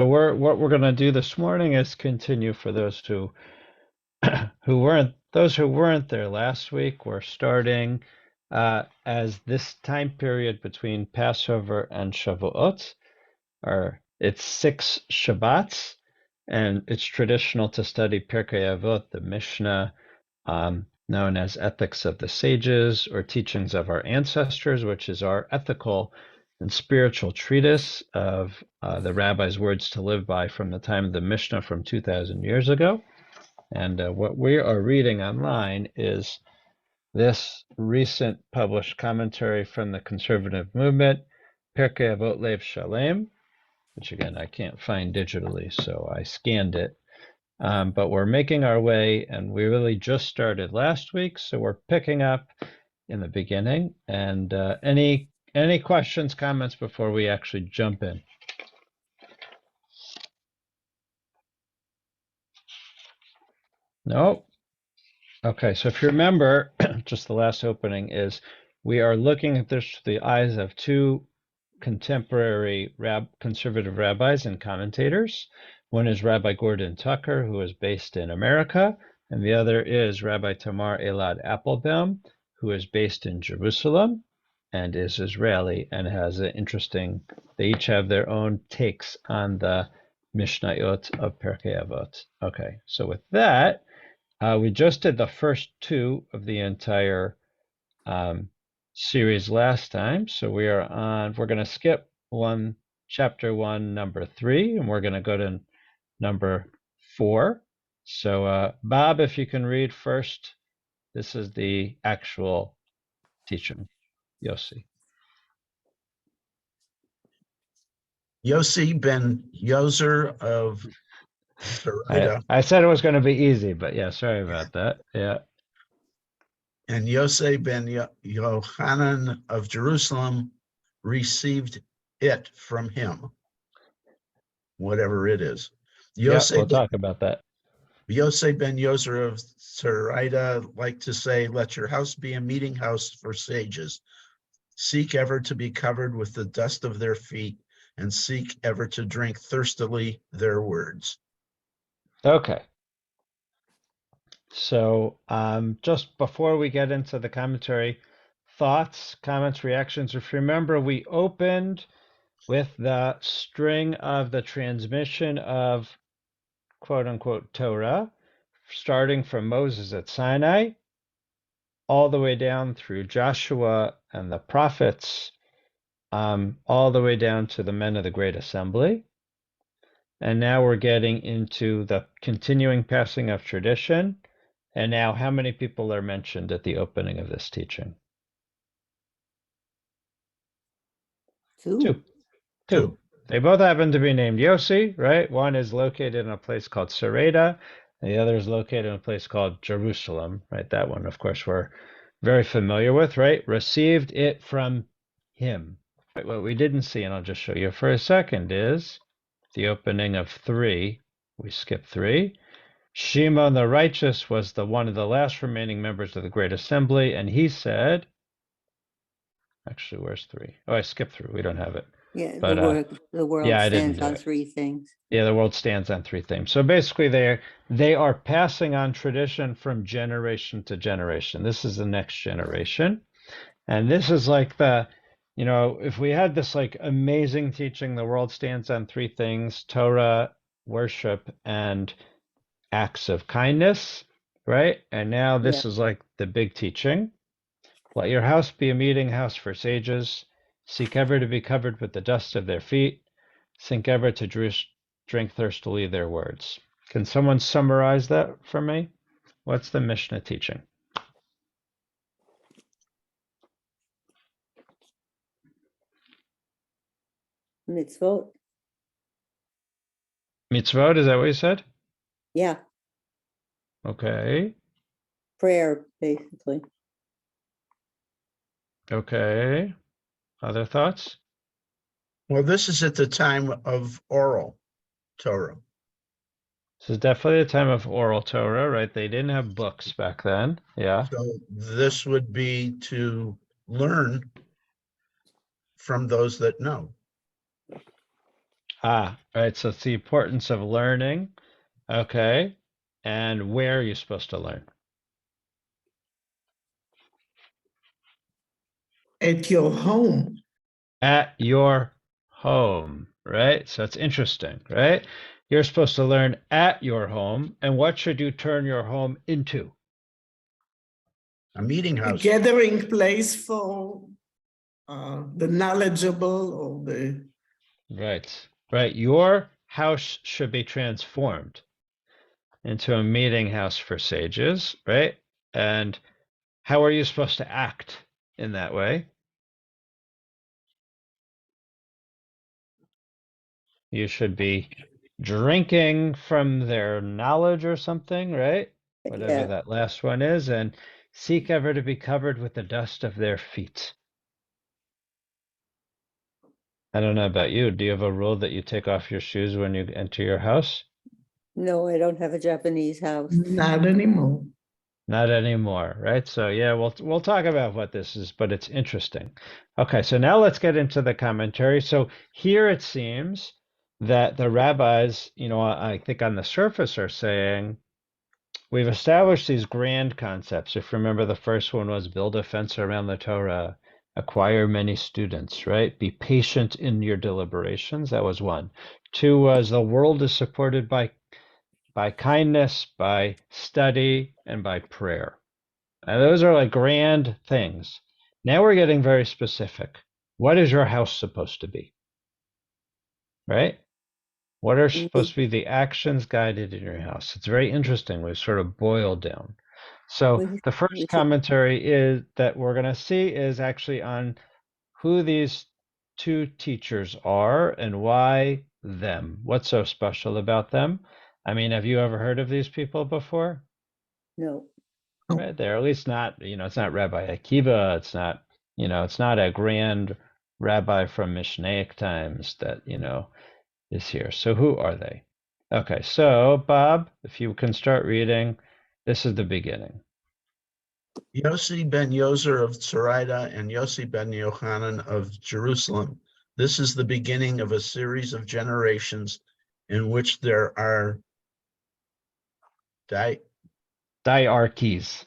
What we're going to do this morning is continue for those who weren't there last week. We're starting as this time period between Passover and Shavuot, or it's 6 Shabbats, and it's traditional to study Pirkei Avot, the Mishnah, known as Ethics of the Sages or Teachings of Our Ancestors, which is our ethical and spiritual treatise of the rabbi's words to live by from the time of the Mishnah from 2,000 years ago. And what we are reading online is this recent published commentary from the conservative movement, Pirkei Avot Lev Shalem, which again, I can't find digitally, so I scanned it. But we're making our way, and we really just started last week, so we're picking up in the beginning. And any questions, comments before we actually jump in? No? Okay, so if you remember, just the last opening is we are looking at this through the eyes of two contemporary conservative rabbis and commentators. One is Rabbi Gordon Tucker, who is based in America, and the other is Rabbi Tamar Elad Applebaum, who is based in Jerusalem and is Israeli and has an interesting, they each have their own takes on the Mishnayot of Pirkei Avot. Okay, so with that, we just did the first two of the entire series last time. So we're going to skip chapter 1, number 3, and we're going to go to number 4. So Bob, if you can read first, this is the actual teaching. Yossi. Yossi ben Yozer of Sarita. I said it was going to be easy, but yeah, sorry about that. Yeah. And Yossi ben Yochanan of Jerusalem received it from him, whatever it is. Yeah, we'll talk about that. Yossi ben Yozer of Sarita like to say, let your house be a meeting house for sages. Seek ever to be covered with the dust of their feet, and seek ever to drink thirstily their words. Okay. So just before we get into the commentary, thoughts, comments, reactions. If you remember, we opened with the string of the transmission of quote unquote Torah, starting from Moses at Sinai, all the way down through Joshua and the prophets, all the way down to the men of the Great Assembly. And now we're getting into the continuing passing of tradition. And now how many people are mentioned at the opening of this teaching? Two. They both happen to be named Yossi, right? One is located in a place called Sarita, and the other is located in a place called Jerusalem, right? That one, of course, we're very familiar with, right? Received it from him. Right, what we didn't see, and I'll just show you for a second, is the opening of 3. We skip 3. Shimon the righteous was one of the last remaining members of the Great Assembly, and he said, actually, where's 3? Oh, I skipped through. We don't have it. Yeah, but the world yeah, stands on 3 things. Yeah, the world stands on 3 things. So basically, they are passing on tradition from generation to generation. This is the next generation, and this is like if we had this like amazing teaching, the world stands on 3 things: Torah, worship, and acts of kindness, right? And now this is like the big teaching. Let your house be a meeting house for sages. Seek ever to be covered with the dust of their feet. Seek ever to drink thirstily their words. Can someone summarize that for me? What's the Mishnah teaching? Mitzvot. Mitzvot, is that what you said? Yeah. Okay. Prayer, basically. Okay. Other thoughts? Well, this is at the time of oral Torah. This is definitely a time of oral Torah, right? They didn't have books back then. Yeah. So this would be to learn from those that know. Right. So it's the importance of learning. Okay. And where are you supposed to learn? At your home. At your home, right? So it's interesting, right? You're supposed to learn at your home. And what should you turn your home into? A meeting A house. gathering place for the knowledgeable or the Right. Right. Your house should be transformed into a meeting house for sages, right? And how are you supposed to act in that way? You should be drinking from their knowledge or something, right? Whatever Yeah, that last one is, and seek ever to be covered with the dust of their feet. I don't know about you. Do you have a rule that you take off your shoes when you enter your house? no, I don't have a Japanese house. not anymore. Not anymore, right? So yeah, we'll talk about what this is, but it's interesting. Okay, so now let's get into the commentary. So here it seems that the rabbis, I think on the surface are saying we've established these grand concepts. If you remember, the first one was build a fence around the Torah, acquire many students, right? Be patient in your deliberations. That was one. Two was the world is supported by kindness, by study, and by prayer. And those are like grand things. Now we're getting very specific. What is your house supposed to be? Right? What are supposed Me- to be the actions guided in your house? It's very interesting. We've sort of boiled down. So We, the we first should, commentary is that we're going to see is actually on who these two teachers are and why them. What's so special about them? I mean, have you ever heard of these people before? no, Right, they're at least not, it's not Rabbi Akiva, it's not, it's not a grand rabbi from Mishnaic times that, is here. So who are they? Okay, so Bob, if you can start reading, this is the beginning. Yossi ben Yozer of Tzoraida and Yossi ben Yochanan of Jerusalem. This is the beginning of a series of generations in which there are Diarchies.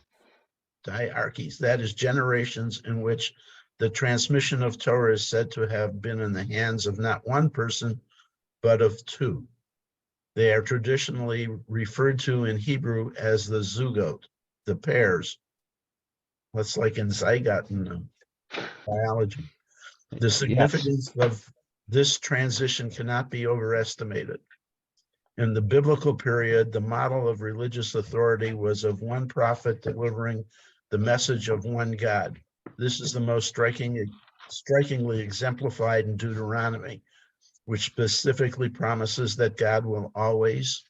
diarchies, that is, generations in which the transmission of Torah is said to have been in the hands of not one person, but of two. They are traditionally referred to in Hebrew as the zugot, the pairs. That's like in zygote in biology. The Yes. significance of this transition cannot be overestimated. In the biblical period, the model of religious authority was of one prophet delivering the message of one God. This is the most strikingly exemplified in Deuteronomy, which specifically promises that God will always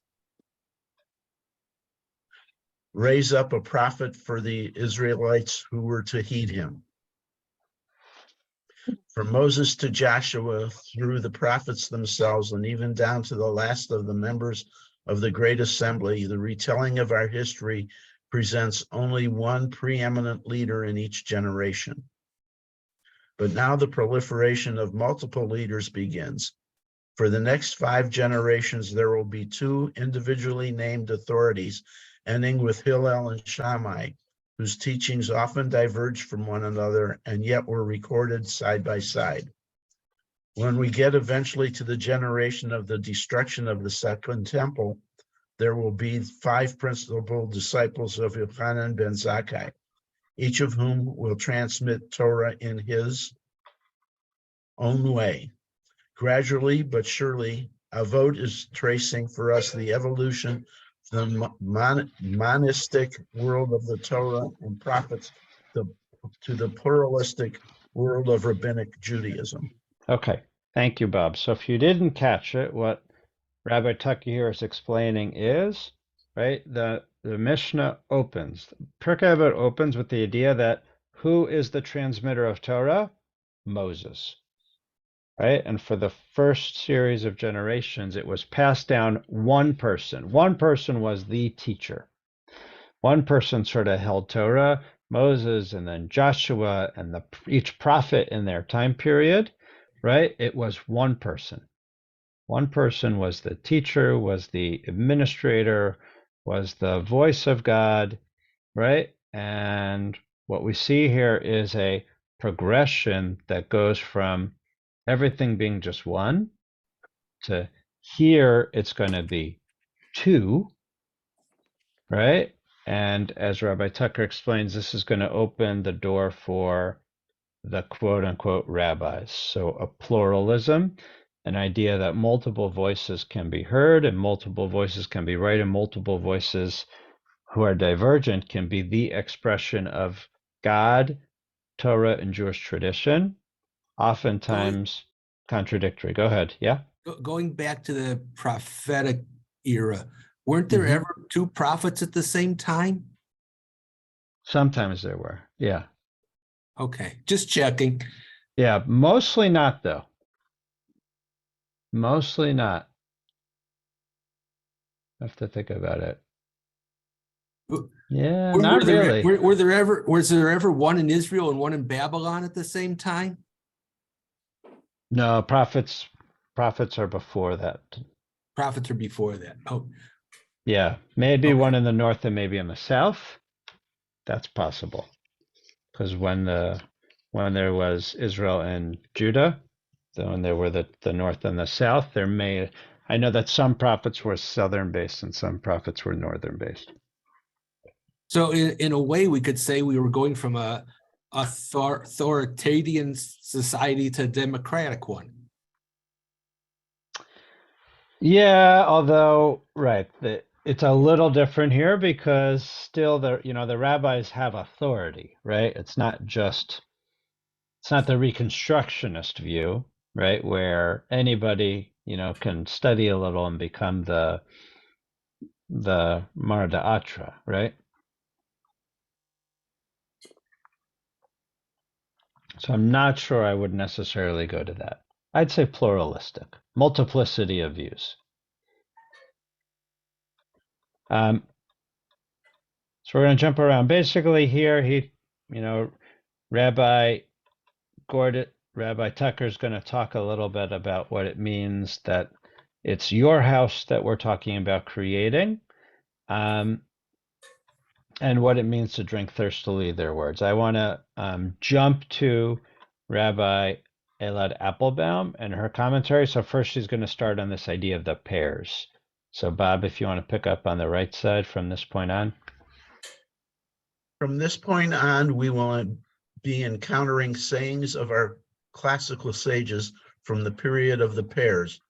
raise up a prophet for the Israelites who were to heed him. From Moses to Joshua, through the prophets themselves, and even down to the last of the members of the Great Assembly, the retelling of our history presents only one preeminent leader in each generation. But now the proliferation of multiple leaders begins. For the next 5 generations, there will be 2 individually named authorities, ending with Hillel and Shammai, whose teachings often diverged from one another and yet were recorded side by side. When we get eventually to the generation of the destruction of the Second Temple, there will be 5 principal disciples of Yochanan ben Zakkai, each of whom will transmit Torah in his own way. Gradually but surely, Avot is tracing for us the evolution from the monistic world of the Torah and prophets to the pluralistic world of rabbinic Judaism. Okay, thank you, Bob. So if you didn't catch it, what Rabbi Tucker here is explaining is, right, the Mishnah opens, Pirkei Avot opens with the idea that who is the transmitter of Torah? Moses, right? And for the first series of generations, it was passed down one person. One person was the teacher. One person sort of held Torah, Moses, and then Joshua, and each prophet in their time period, right? It was one person. One person was the teacher, was the administrator, was the voice of God, right? And what we see here is a progression that goes from everything being just one to here it's going to be two, right? And as Rabbi Tucker explains, this is going to open the door for the quote unquote rabbis. So a pluralism, an idea that multiple voices can be heard and multiple voices can be right, and multiple voices who are divergent can be the expression of God, Torah, and Jewish tradition, oftentimes contradictory. Go ahead. Yeah. Going back to the prophetic era, weren't there Mhm. ever two prophets at the same time? Sometimes there were. Yeah. Okay, just checking. Yeah. Mostly not, though. Mostly not. I have to think about it. Yeah, not really. Was there ever one in Israel and one in Babylon at the same time? No, prophets are before that. Prophets are before that. Oh, Yeah, maybe Okay. one in the north and maybe in the south. That's possible. Because when there was Israel and Judah, then when there were the north and the south, I know that some prophets were southern based and some prophets were northern based. so in a way, we could say we were going from a authoritarian society to a democratic one. Yeah, although right, it's a little different here because still the rabbis have authority, right? It's not the Reconstructionist view, right, where anybody, can study a little and become the Mar Atra, right? So I'm not sure I would necessarily go to that. I'd say pluralistic, multiplicity of views. So we're going to jump around. Basically here, Rabbi Tucker's going to talk a little bit about what it means that it's your house that we're talking about creating, and what it means to drink thirstily, their words. I want to jump to Rabbi Elad Applebaum and her commentary. So first she's going to start on this idea of the pairs. So Bob, if you want to pick up on the right side from this point on. From this point on, we will be encountering sayings of our classical sages from the period of the pairs,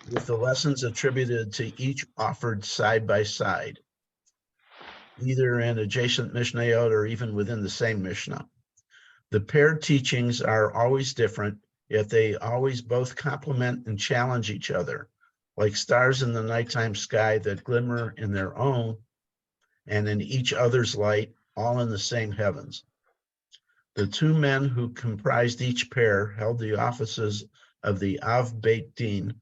with the lessons attributed to each offered side by side, either in adjacent Mishnayot or even within the same Mishnah. The paired teachings are always different, yet they always both complement and challenge each other, like stars in the nighttime sky that glimmer in their own and in each other's light, all in the same heavens. The two men who comprised each pair held the offices of the Av Beit Din,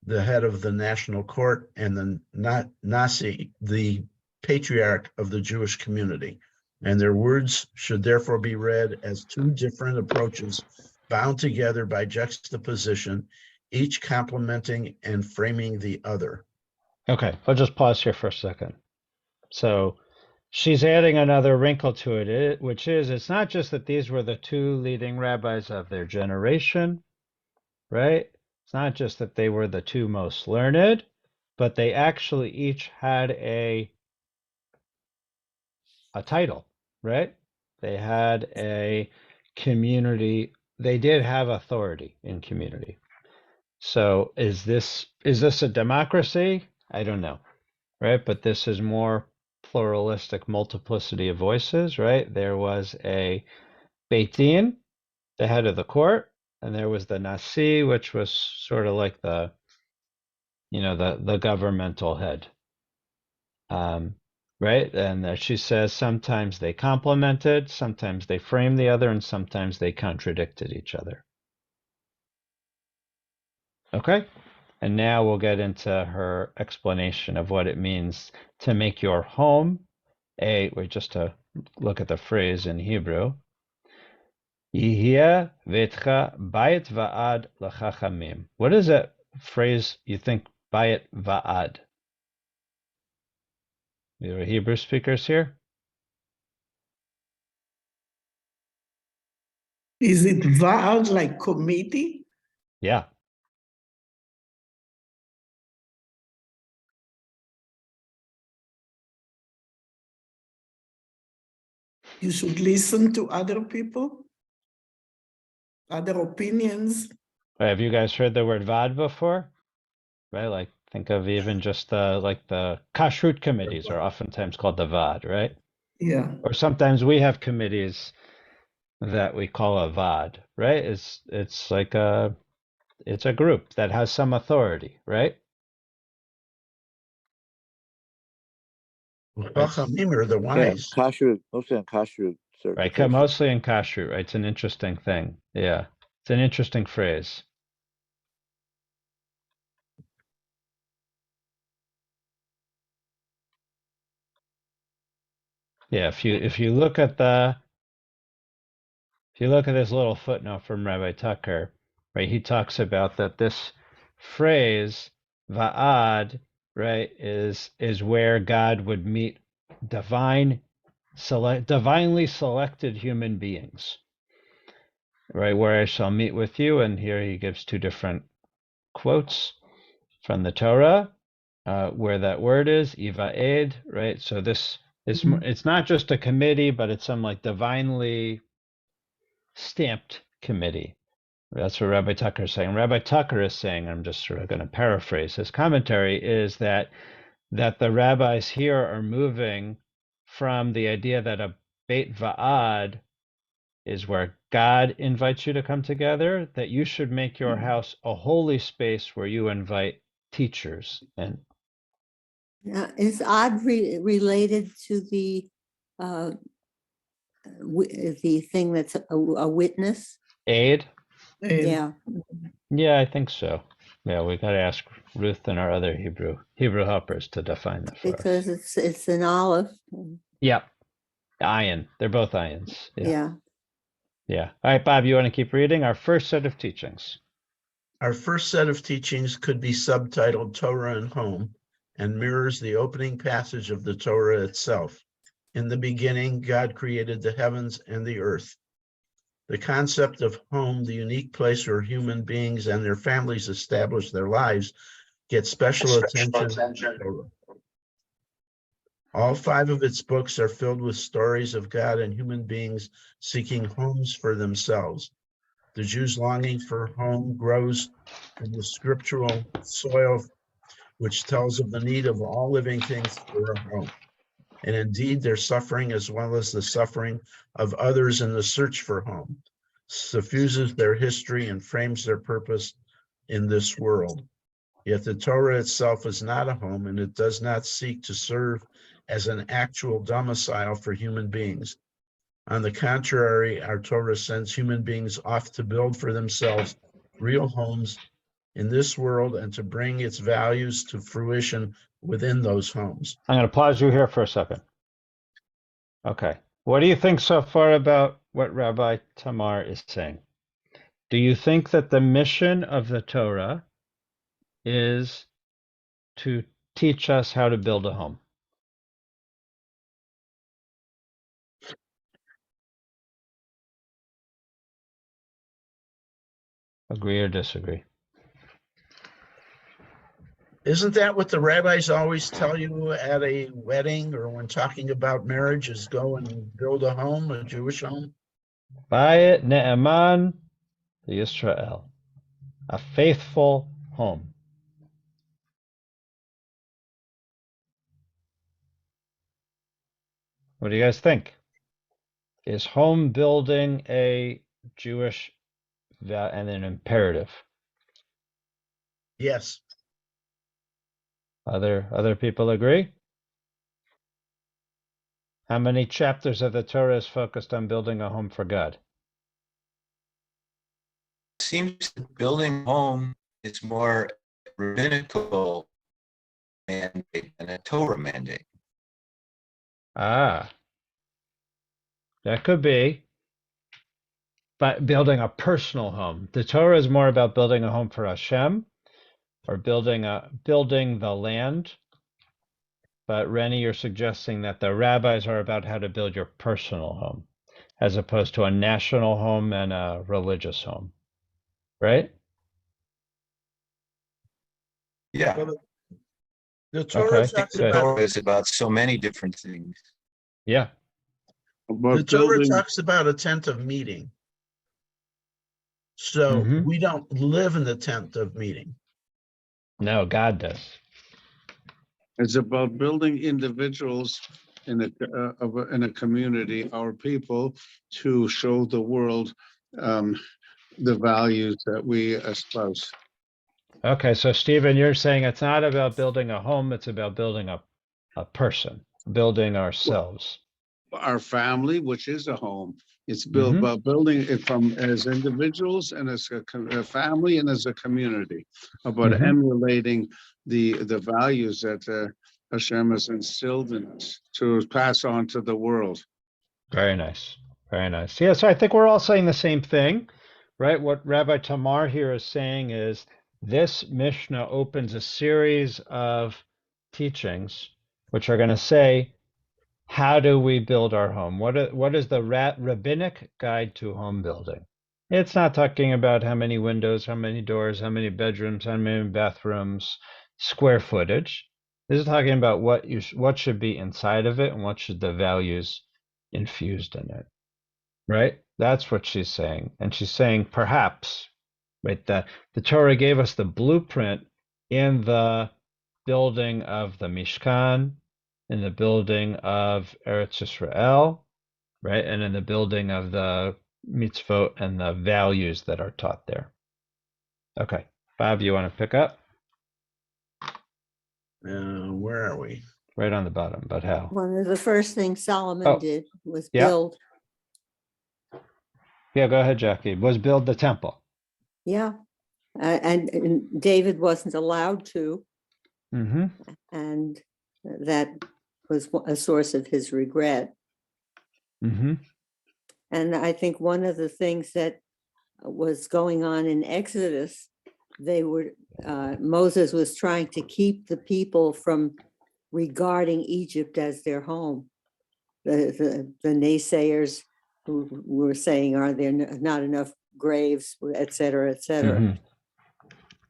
the head of the national court, and the Nasi, the patriarch of the Jewish community. And their words should therefore be read as two different approaches bound together by juxtaposition, each complementing and framing the other. Okay, I'll just pause here for a second. So she's adding another wrinkle to it, which is it's not just that these were the two leading rabbis of their generation, right? It's not just that they were the two most learned, but they actually each had a title, right? They had a community. They did have authority in community. So is this a democracy? I don't know, right? But this is more pluralistic multiplicity of voices, right? There was a Beit Din, the head of the court, and there was the Nasi, which was sort of like the governmental head. Right? And she says sometimes they complemented, sometimes they framed the other, and sometimes they contradicted each other. Okay? And now we'll get into her explanation of what it means to make your home just to look at the phrase in Hebrew. Yihya veitcha bayit va'ad l'chachamim. What is that phrase you think, bayit va'ad? There are Hebrew speakers here? Is it va'ad like committee? Yeah. You should listen to other people, other opinions. Have you guys heard the word vad before? Right? Like think of even just like the kashrut committees are oftentimes called the vad, right? Yeah. Or sometimes we have committees that we call a vad, right? It's like it's a group that has some authority, right? Chachamim are the Yeah, wise. kashrut, mostly on kashrut Right, certification. mostly in kashrut, right? It's an interesting thing. Yeah, it's an interesting phrase. Yeah, if you look at this little footnote from Rabbi Tucker, right, he talks about that this phrase va'ad, right, is where God would meet divinely selected human beings, right, where I shall meet with you, and here he gives two different quotes from the Torah, where that word is iva'ed, right? So this is it's not just a committee, but it's some like divinely stamped committee. That's what Rabbi Tucker is saying. Rabbi Tucker is saying, I'm just sort of going to paraphrase his commentary, is that the rabbis here are moving from the idea that a Beit Va'ad is where God invites you to come together, that you should make your house a holy space where you invite teachers. And Now, is odd related to the the thing that's a witness? aid? And Yeah, Yeah, I think so. Yeah, we got to ask Ruth and our other Hebrew helpers to define that for because us. it's an olive. Yep, ion. They're both ions. Yeah. Yeah. Yeah. All right, Bob, you want to keep reading our first set of teachings? Our first set of teachings could be subtitled Torah and Home and mirrors the opening passage of the Torah itself. In the beginning, God created the heavens and the earth. The concept of home, the unique place where human beings and their families establish their lives, gets special attention in the Torah. All 5 of its books are filled with stories of God and human beings seeking homes for themselves. The Jews' longing for home grows from the scriptural soil, which tells of the need of all living things for a home. And indeed, their suffering, as well as the suffering of others in the search for home, suffuses their history and frames their purpose in this world. Yet the Torah itself is not a home, and it does not seek to serve as an actual domicile for human beings. On the contrary, our Torah sends human beings off to build for themselves real homes in this world and to bring its values to fruition within those homes. I'm going to pause you here for a second. Okay. What do you think so far about what Rabbi Tamar is saying? Do you think that the mission of the Torah is to teach us how to build a home? Agree or disagree? Isn't that what the rabbis always tell you at a wedding or when talking about marriage is go and build a home, a Jewish home? Bayit Ne'eman Yisrael, a faithful home. What do you guys think? Is home building a Jewish and an imperative? Yes. Other people agree? How many chapters of the Torah is focused on building a home for God? Seems that building a home is more rabbinical mandate than a Torah mandate. Ah, that could be. but building a personal home. The Torah is more about building a home for Hashem, or building the land. But Rennie, you're suggesting that the rabbis are about how to build your personal home, as opposed to a national home and a religious home, right? Yeah. Well, the Torah Okay, talks good. about, Torah is about so many different things. Yeah. the About Torah building, talks about a tent of meeting. So Mhm. we don't live in the tent of meeting. No, God does. it's about building individuals in a community, our people, to show the world the values that we espouse. Okay, so Stephen, you're saying it's not about building a home, it's about building a person, building ourselves. Our family, which is a home, it's built Mhm. about building it from as individuals and as a family and as a community, about Mhm. emulating the values that Hashem has instilled in us to pass on to the world. Very nice. Very nice. Yeah, so I think we're all saying the same thing, right? What Rabbi Tamar here is saying is this Mishnah opens a series of teachings which are going to say, how do we build our home? What is the rabbinic guide to home building? It's not talking about how many windows, how many doors, how many bedrooms, how many bathrooms, square footage. This is talking about what should be inside of it and what should the values infused in it, right? That's what she's saying. And she's saying perhaps, right, the Torah gave us the blueprint in the building of the Mishkan, in the building of Eretz Yisrael, right? And in the building of the mitzvot and the values that are taught there. Okay. Bob, you want to pick up? Where are we? Right on the bottom, but how? One of the first things Solomon Oh, did was yeah. build. Yeah, go ahead, Jackie. Was build the temple. Yeah. And David wasn't allowed to, Mm-hmm. and that was a source of his regret. Mm-hmm. And I think one of the things that was going on in Exodus, Moses was trying to keep the people from regarding Egypt as their home. The naysayers who were saying, are there not enough graves, et cetera, et cetera. Mm-hmm.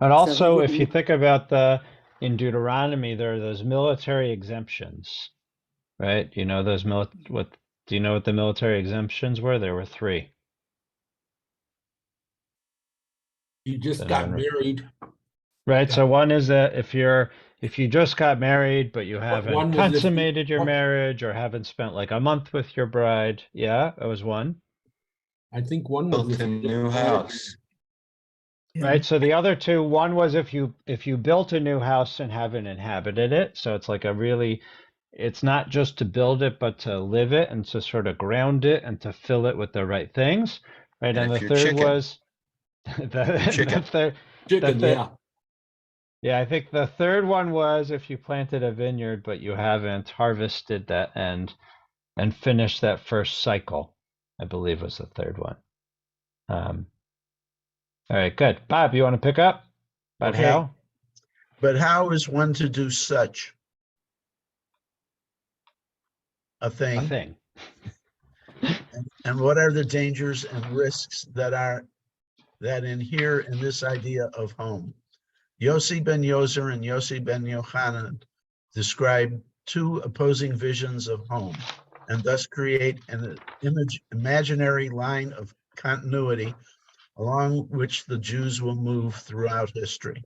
And So also, he if you wouldn't- think about in Deuteronomy, there are those military exemptions, right? You know those do you know what the military exemptions were? There were 3. You just Does got anyone married. Right. Yeah. So one is that if you just got married, but you One haven't was if you- consummated your marriage or haven't spent like a month with your bride. Yeah, that was one. I think one was Built if a you new house. Yeah. Right. So the other 2, one was if you built a new house and haven't inhabited it. So it's like it's not just to build it, but to live it and to sort of ground it and to fill it with the right things. Right. And And the if you're third chicken, was the chicken. third. chicken, the- yeah. Yeah, I think the third one was if you planted a vineyard but you haven't harvested that and finished that first cycle, I believe was the third one. All right, good. Bob, you want to pick up? About Okay. how? But how is one to do such a A thing? thing. And what are the dangers and risks that inhere in this idea of home? Yossi ben Yozer and Yossi ben Yochanan describe 2 opposing visions of home and thus create an imaginary line of continuity along which the Jews will move throughout history.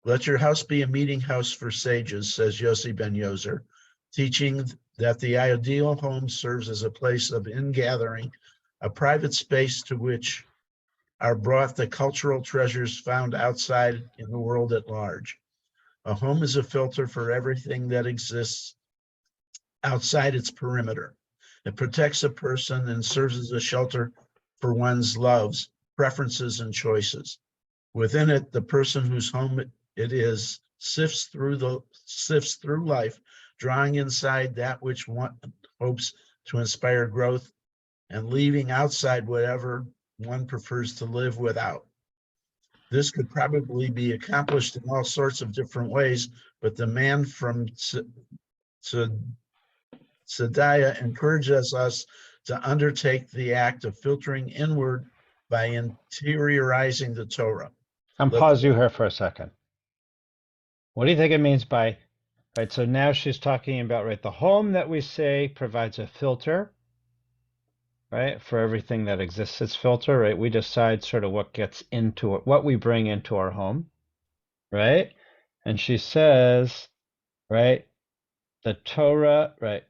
Let your house be a meeting house for sages, says Yossi ben Yozer, teaching that the ideal home serves as a place of ingathering, a private space to which are brought the cultural treasures found outside in the world at large. A home is a filter for everything that exists outside its perimeter. It protects a person and serves as a shelter for one's loves, preferences, and choices. Within it, the person whose home it is sifts through life, drawing inside that which one hopes to inspire growth and leaving outside whatever one prefers to live without. This could probably be accomplished in all sorts of different ways, but the man from Sadiah encourages us to undertake the act of filtering inward by interiorizing the Torah. I'm Let pause you here for a second. What do you think it means by, right? So now she's talking about, right, the home that we say provides a filter, right, for everything that exists. It's filter, right? We decide sort of what gets into it, what we bring into our home, right? And she says, right, the Torah, right,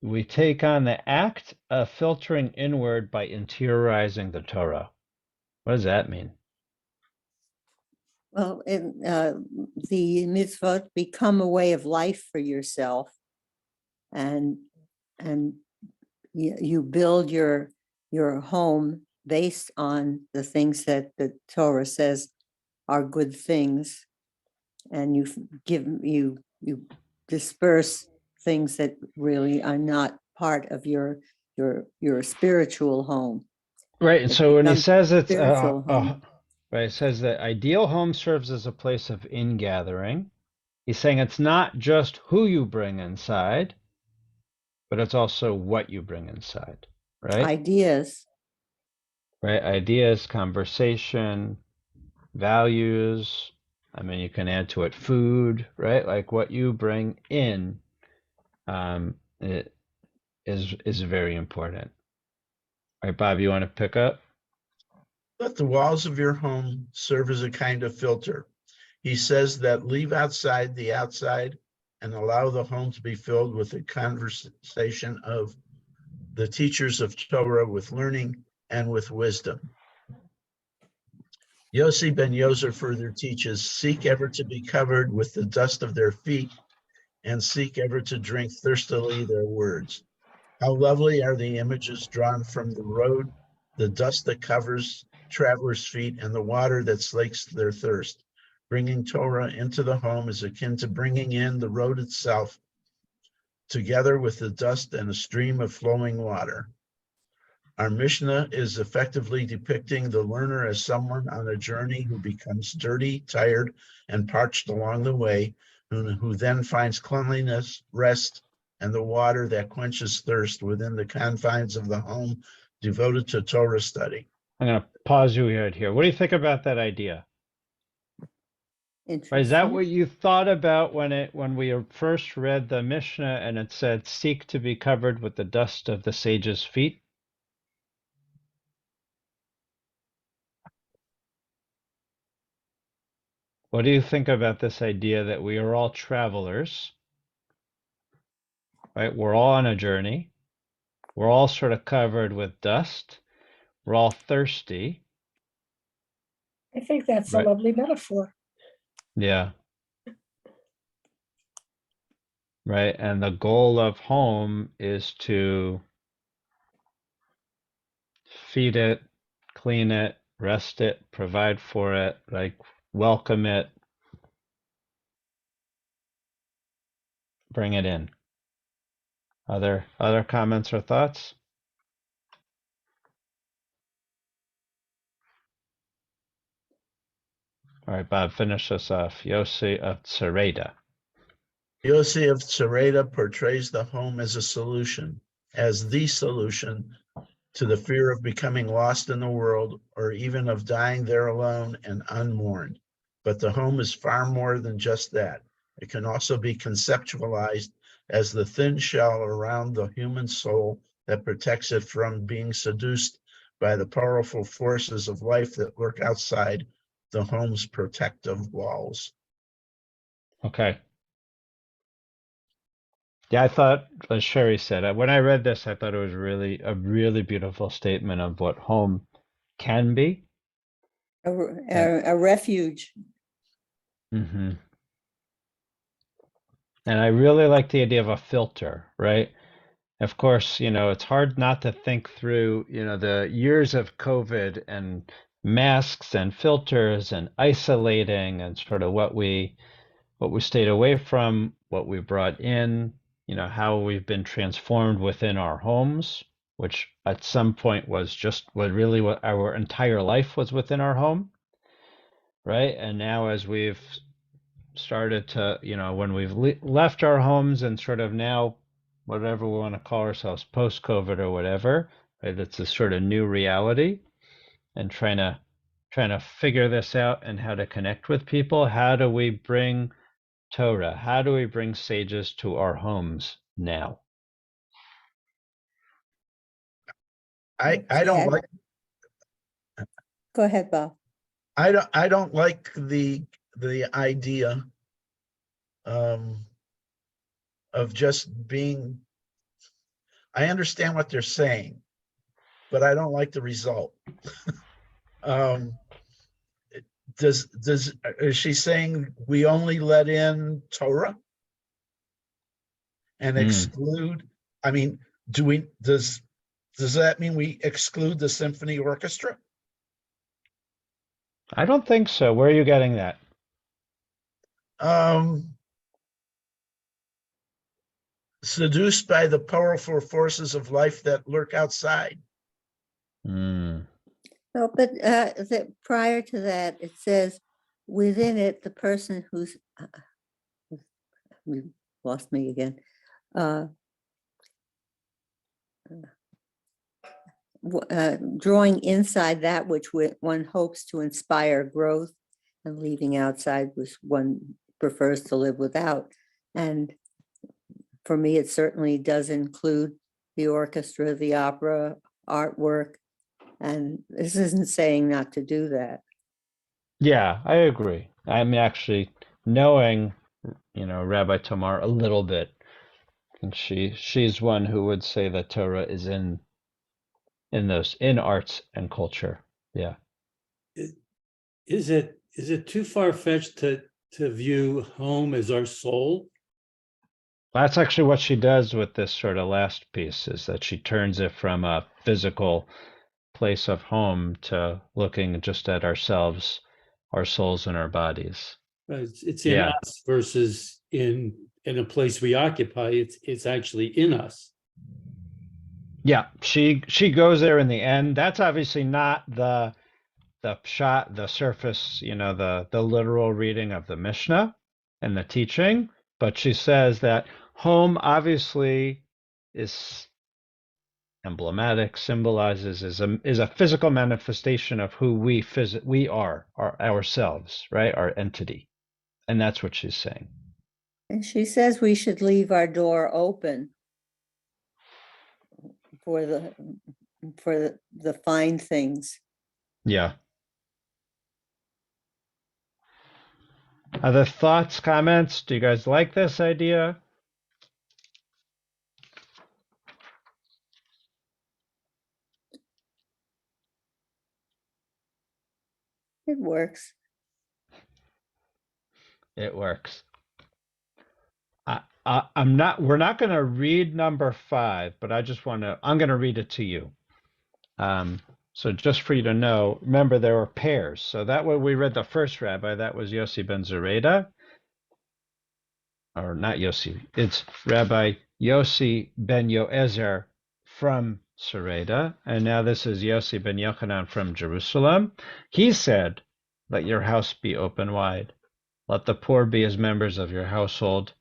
we take on the act of filtering inward by interiorizing the Torah. What does that mean? Well, the mitzvot become a way of life for yourself, and you build your home based on the things that the Torah says are good things, and you disperse things that really are not part of your spiritual home. Right, and It so when he becomes says it's spiritual home. right, it says that ideal home serves as a place of ingathering. He's saying it's not just who you bring inside, but it's also what you bring inside, right? Ideas. Right, ideas, conversation, values. I mean, you can add to it food, right? Like what you bring in, it is very important. All right, Bob, you want to pick up? the walls of your home serve as a kind of filter. He says that leave outside the outside and allow the home to be filled with the conversation of the teachers of Torah with learning and with wisdom. Yossi ben Yozer further teaches, seek ever to be covered with the dust of their feet and seek ever to drink thirstily their words. How lovely are the images drawn from the road, the dust that covers travelers' feet and the water that slakes their thirst. Bringing Torah into the home is akin to bringing in the road itself, together with the dust and a stream of flowing water. Our Mishnah is effectively depicting the learner as someone on a journey who becomes dirty, tired, and parched along the way, who then finds cleanliness, rest, and the water that quenches thirst within the confines of the home devoted to Torah study. I'm going to pause you right here. What do you think about that idea? Right, is that Interesting. what you thought about when we first read the Mishnah and it said, seek to be covered with the dust of the sage's feet? What do you think about this idea that we are all travelers, right? We're all on a journey. We're all sort of covered with dust. We're all thirsty. I think that's a Right. lovely metaphor. Yeah. Right. And the goal of home is to feed it, clean it, rest it, provide for it, like welcome it, bring it in. Other comments or thoughts? All right, Bob, finish us off. Yossi of Tsereda. Yossi of Tzareda portrays the home as a solution, as the solution to the fear of becoming lost in the world or even of dying there alone and unmourned. But the home is far more than just that. It can also be conceptualized as the thin shell around the human soul that protects it from being seduced by the powerful forces of life that lurk outside the home's protective walls. Okay. Yeah, I thought, as Sherry said, when I read this, I thought it was really a really beautiful statement of what home can be. A refuge. Mm-hmm. And I really like the idea of a filter, right? Of course, it's hard not to think through, the years of COVID and masks and filters and isolating and sort of what we stayed away from, what we brought in, how we've been transformed within our homes, which at some point was just what our entire life was within our home, right? And now as we've started to, when we've left our homes and sort of now, whatever we want to call ourselves, post-COVID or whatever, right? It's this sort of new reality, and trying to figure this out and how to connect with people. How do we bring Torah? How do we bring sages to our homes now? I don't Yeah. like, Go ahead, Bob. I don't like the idea of just being, I understand what they're saying, but I don't like the result. Is she saying we only let in Torah and exclude? I mean, does that mean we exclude the symphony orchestra? I don't think so. Where are you getting that? Seduced by the powerful forces of life that lurk outside. Mm. No, but prior to that, it says within it, the person who's you lost me again. Drawing inside that which one hopes to inspire growth, and leaving outside which one prefers to live without. And for me, it certainly does include the orchestra, the opera, artwork, and this isn't saying not to do that. Yeah, I agree. I'm actually knowing, Rabbi Tamar a little bit, and she's one who would say that Torah is in arts and culture. Yeah. Is it too far-fetched to view home as our soul? That's actually what she does with this sort of last piece, is that she turns it from a physical place of home to looking just at ourselves, our souls and our bodies. It's in us versus in a place we occupy. It's actually in us. Yeah, she goes there in the end. That's obviously not the pshat, the surface, the literal reading of the Mishnah and the teaching, but she says that home obviously is emblematic, symbolizes, is a physical manifestation of who we are ourselves, right? Our entity. And that's what she's saying. And she says we should leave our door open for the fine things. Yeah. Other thoughts, comments? Do you guys like this idea? It works. It works. We're not going to read number 5, but I'm going to read it to you. So just for you to know, remember there were pairs. So that way we read the first rabbi, that was Yossi ben Zereda. Or not Yossi, it's Rabbi Yossi ben Yoezer from Sereda. And now this is Yossi ben Yochanan from Jerusalem. He said, "Let your house be open wide. Let the poor be as members of your household,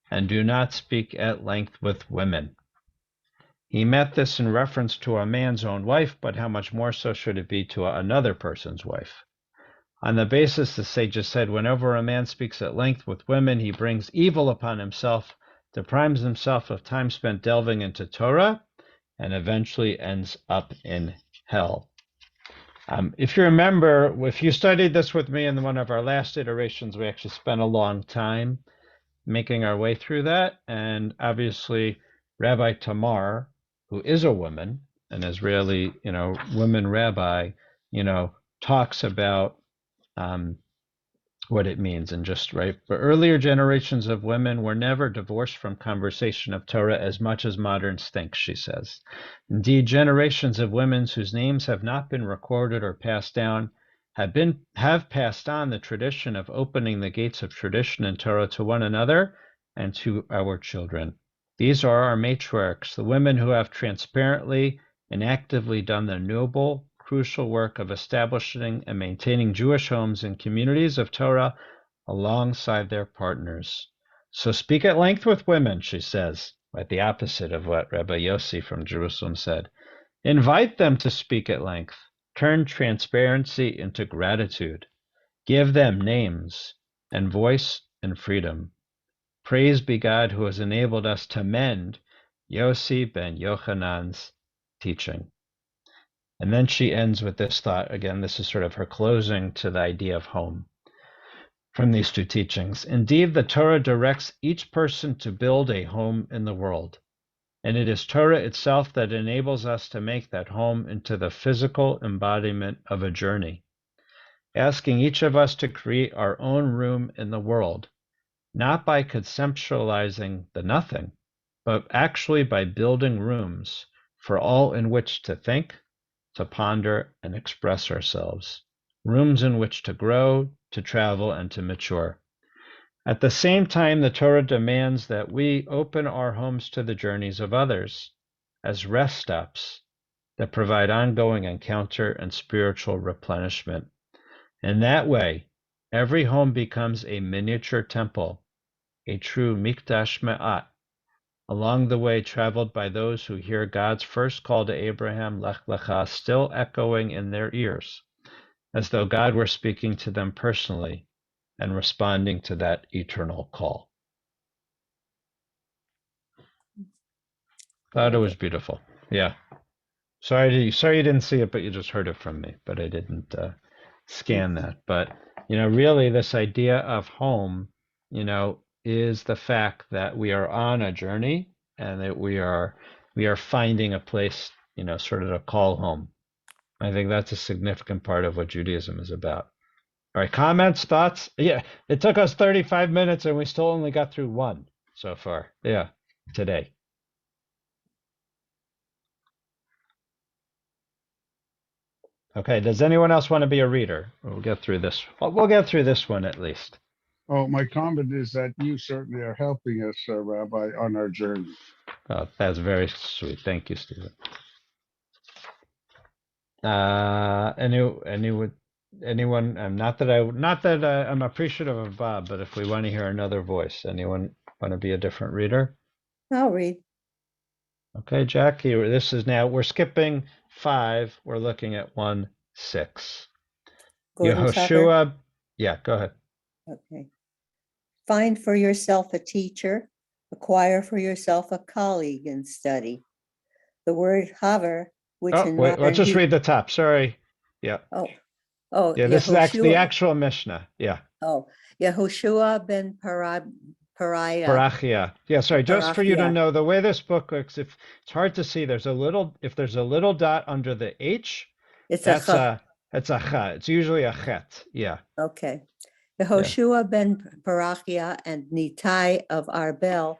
and do not speak at length with women." He meant this in reference to a man's own wife, but how much more so should it be to another person's wife? On the basis, the sages said, whenever a man speaks at length with women, he brings evil upon himself, deprives himself of time spent delving into Torah, and eventually ends up in hell. If you remember, if you studied this with me in one of our last iterations, we actually spent a long time making our way through that. And obviously, Rabbi Tamar, who is a woman, an Israeli, woman rabbi, talks about what it means, and just right. But earlier generations of women were never divorced from conversation of Torah as much as moderns think, she says. Indeed, generations of women whose names have not been recorded or passed down have passed on the tradition of opening the gates of tradition and Torah to one another and to our children. These are our matriarchs, the women who have transparently and actively done the noble, crucial work of establishing and maintaining Jewish homes and communities of Torah alongside their partners. So speak at length with women, she says, right, the opposite of what Rabbi Yossi from Jerusalem said. Invite them to speak at length. Turn transparency into gratitude. Give them names and voice and freedom. Praise be God who has enabled us to mend Yossi ben Yochanan's teaching. And then she ends with this thought. Again, this is sort of her closing to the idea of home from these two teachings. Indeed, the Torah directs each person to build a home in the world. And it is Torah itself that enables us to make that home into the physical embodiment of a journey, asking each of us to create our own room in the world, not by conceptualizing the nothing, but actually by building rooms for all in which to think, to ponder, and express ourselves, rooms in which to grow, to travel, and to mature. At the same time, the Torah demands that we open our homes to the journeys of others as rest stops that provide ongoing encounter and spiritual replenishment. In that way, every home becomes a miniature temple, a true mikdash me'at, along the way traveled by those who hear God's first call to Abraham, Lech Lecha, still echoing in their ears, as though God were speaking to them personally and responding to that eternal call. Thought it was beautiful. Yeah. Sorry you didn't see it, but you just heard it from me. But I didn't scan that. But really, this idea of home, is the fact that we are on a journey and that we are finding a place, sort of to call home. I think that's a significant part of what Judaism is about. All right, comments, thoughts? Yeah, it took us 35 minutes and we still only got through one so far. Yeah, today. Okay, does anyone else want to be a reader? We'll get through this. We'll get through this one at least. Oh, my comment is that you certainly are helping us, Rabbi, on our journey. Oh, that's very sweet. Thank you, Stephen. Anyone? Not that I'm appreciative of Bob, but if we want to hear another voice, anyone want to be a different reader? I'll read. Okay, Jackie. We're skipping 5. We're looking at 1:6. Gordon Tucker. Yehoshua. Yeah, go ahead. Okay. Find for yourself a teacher, acquire for yourself a colleague and study. The word haver, which in Wait, let's just read the top. Sorry. Yeah. Oh, Yeah, this is the actual Mishnah. Yeah. Oh, Yehoshua ben Pariah. Barachia. Yeah, sorry, just for you to know, the way this book looks, if it's hard to see, if there's a little dot under the H, it's a cha. It's usually a chet. Yeah. Okay. Yehoshua ben Parachia and Nitai of Arbel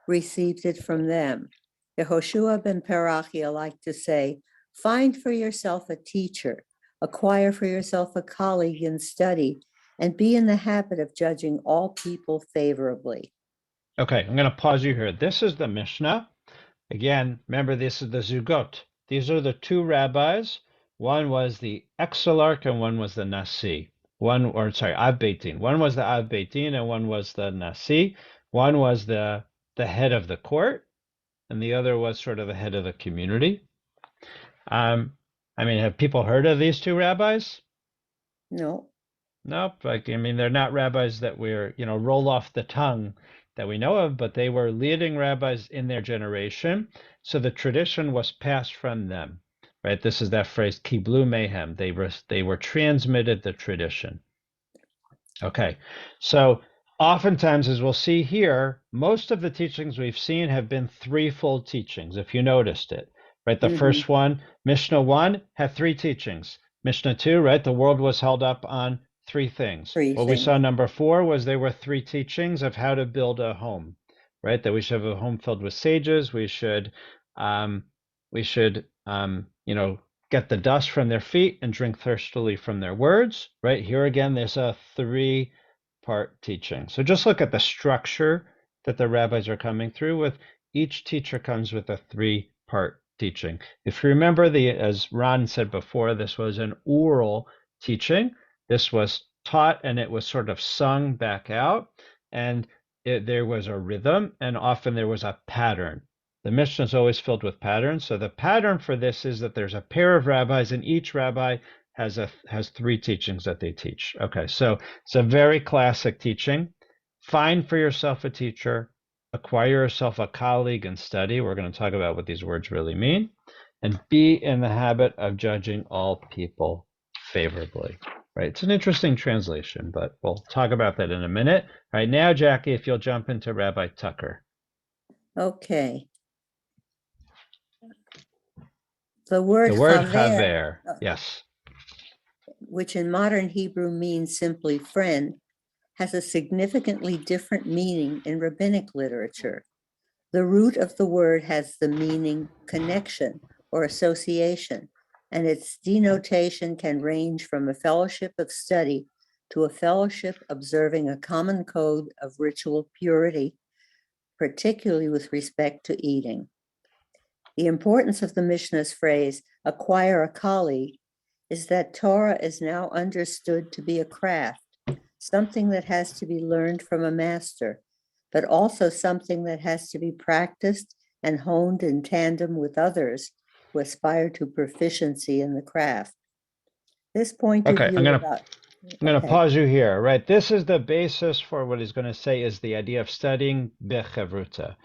received it from them. Yehoshua ben Parachia liked to say, find for yourself a teacher, acquire for yourself a colleague in study, and be in the habit of judging all people favorably. Okay, I'm going to pause you here. This is the Mishnah. Again, remember, this is the Zugot. These are the two rabbis. One was the Exilarch and one was the Nasi. Av Beitin. One was the Av Beitin and one was the Nasi. One was the head of the court, and the other was sort of the head of the community. Have people heard of these two rabbis? No. Nope. They're not rabbis that we're, roll off the tongue that we know of, but they were leading rabbis in their generation. So the tradition was passed from them, right? This is that phrase, kiblu mehem. They were transmitted the tradition. Okay. So oftentimes, as we'll see here, most of the teachings we've seen have been threefold teachings, if you noticed it, right? The first one, Mishnah 1, had 3 teachings. Mishnah 2, right? The world was held up on 3 things. We saw number 4 was there were 3 teachings of how to build a home, right? That we should have a home filled with sages. We should get the dust from their feet and drink thirstily from their words, right? Here again, there's a 3-part teaching. So just look at the structure that the rabbis are coming through with. Each teacher comes with a 3-part teaching. If you remember, as Ron said before, this was an oral teaching. This was taught and it was sort of sung back out, and there was a rhythm, and often there was a pattern. The Mishnah is always filled with patterns. So the pattern for this is that there's a pair of rabbis, and each rabbi has 3 teachings that they teach. Okay, so it's a very classic teaching. Find for yourself a teacher, acquire yourself a colleague, and study. We're going to talk about what these words really mean. And be in the habit of judging all people favorably. Right? It's an interesting translation, but we'll talk about that in a minute. All right, now, Jackie, if you'll jump into Rabbi Tucker. Okay. The word chaver, chaver, yes. which in modern Hebrew means simply friend, has a significantly different meaning in rabbinic literature. The root of the word has the meaning connection or association, and its denotation can range from a fellowship of study to a fellowship observing a common code of ritual purity, particularly with respect to eating. The importance of the Mishnah's phrase, acquire a colleague, is that Torah is now understood to be a craft, something that has to be learned from a master, but also something that has to be practiced and honed in tandem with others who aspire to proficiency in the craft. This point of Okay, view I'm going to okay. pause you here, right? This is the basis for what he's going to say is the idea of studying bechevruta,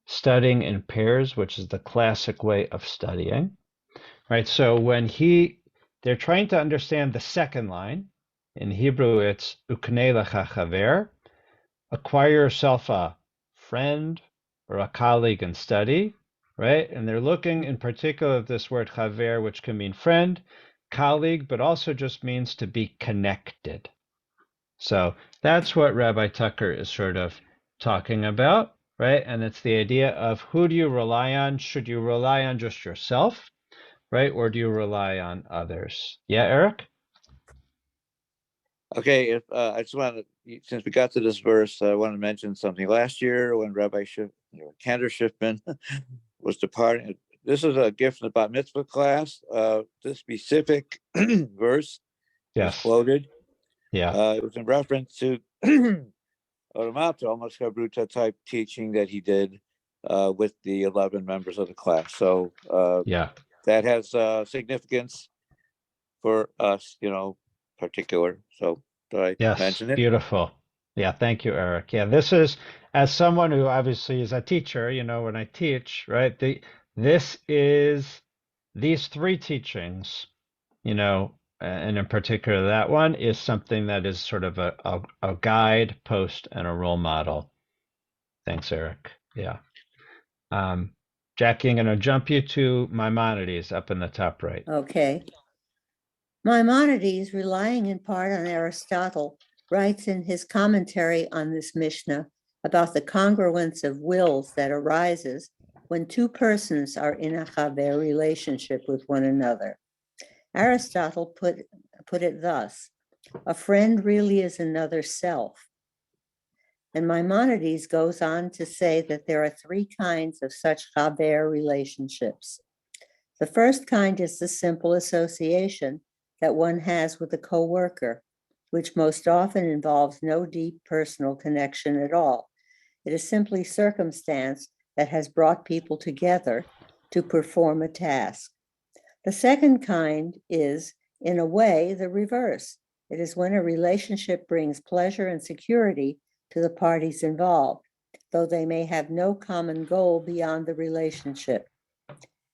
studying in pairs, which is the classic way of studying, right? So when they're trying to understand the second line, in Hebrew it's uknei lecha chaver, acquire yourself a friend or a colleague and study, right? And they're looking in particular at this word chaver, which can mean friend, colleague, but also just means to be connected. So that's what Rabbi Tucker is sort of talking about, right? And it's the idea of who do you rely on? Should you rely on just yourself, right? Or do you rely on others? Yeah, Eric? Okay, if I just want to, since we got to this verse, I want to mention something. Last year, when Cantor Schiffman was departing, this is a gift in the Bat Mitzvah class. This specific verse was Yes. quoted. Yeah. It was in reference to Oramato, almost Chabruta type teaching that he did with the 11 members of the class. So Yeah. that has significance for us, particular. So I Yes. mention it. Beautiful. Yeah. Thank you, Eric. Yeah. This is, as someone who obviously is a teacher, when I teach, right? These 3 teachings, and in particular that one is something that is sort of a guide post and a role model. Thanks, Eric. Yeah. Jackie, I'm going to jump you to Maimonides up in the top right. Okay. Maimonides, relying in part on Aristotle, writes in his commentary on this Mishnah about the congruence of wills that arises when 2 persons are in a chaver relationship with one another. Aristotle put it thus: a friend really is another self. And Maimonides goes on to say that there are 3 kinds of such chaver relationships. The first kind is the simple association that one has with a coworker, which most often involves no deep personal connection at all. It is simply circumstance that has brought people together to perform a task. The second kind is, in a way, the reverse. It is when a relationship brings pleasure and security to the parties involved, though they may have no common goal beyond the relationship.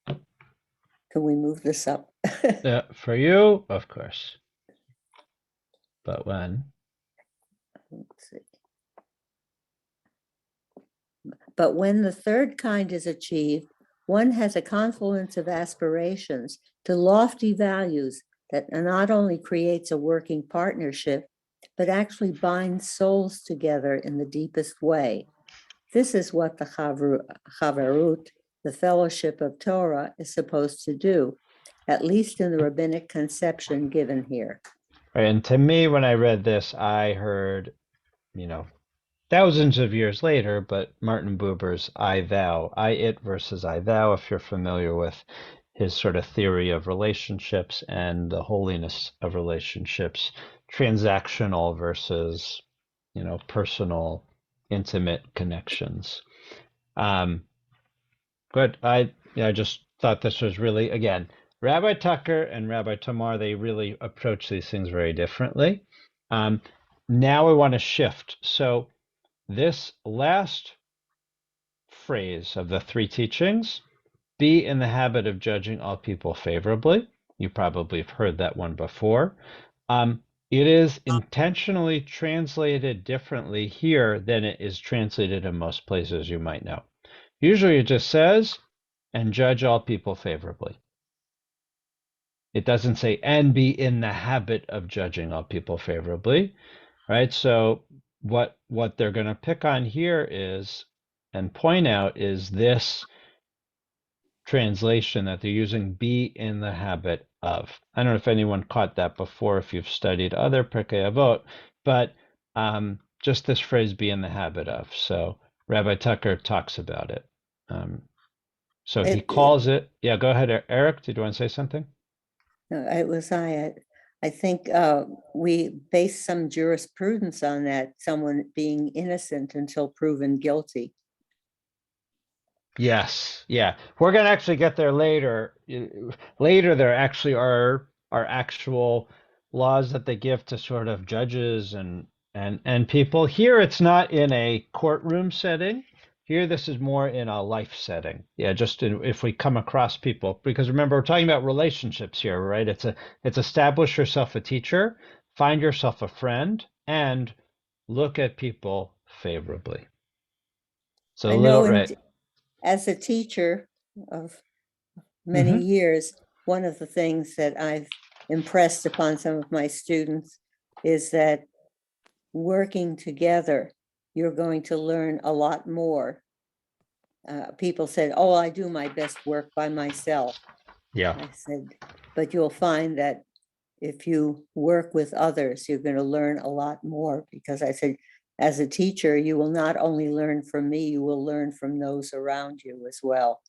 Can we move this up? For you, of course. But when? Let's see. But when the third kind is achieved, one has a confluence of aspirations to lofty values that not only creates a working partnership, but actually binds souls together in the deepest way. This is what the chaverut, the fellowship of Torah, is supposed to do, at least in the rabbinic conception given here. Right, and to me, when I read this, I heard, thousands of years later, but Martin Buber's I thou, I it versus I thou, if you're familiar with his sort of theory of relationships and the holiness of relationships, transactional versus, personal, intimate connections. Good. I just thought this was really, again, Rabbi Tucker and Rabbi Tamar, they really approach these things very differently. Now we want to shift. So this last phrase of the three teachings, be in the habit of judging all people favorably. You probably have heard that one before. It is intentionally translated differently here than it is translated in most places, you might know. Usually it just says, and judge all people favorably. It doesn't say, and be in the habit of judging all people favorably, right? So what they're going to pick on here is, and point out, is this translation that they're using, be in the habit of. I don't know if anyone caught that before, if you've studied other Pirkei Avot, but just this phrase, be in the habit of. So Rabbi Tucker talks about it. So he calls it, yeah, go ahead, Eric, did you want to say something? No, I think we base some jurisprudence on that, someone being innocent until proven guilty. Yes, yeah. We're going to actually get there later. Later, there actually are actual laws that they give to sort of judges and people. Here, it's not in a courtroom setting. Here, this is more in a life setting. Yeah, just if we come across people, because remember, we're talking about relationships here, right? It's establish yourself a teacher, find yourself a friend, and look at people favorably. So I a little, know right. As a teacher of many years, one of the things that I've impressed upon some of my students is that working together, you're going to learn a lot more. People said, oh, I do my best work by myself. Yeah. I said, but you'll find that if you work with others, you're going to learn a lot more, because I said, as a teacher, you will not only learn from me, you will learn from those around you as well.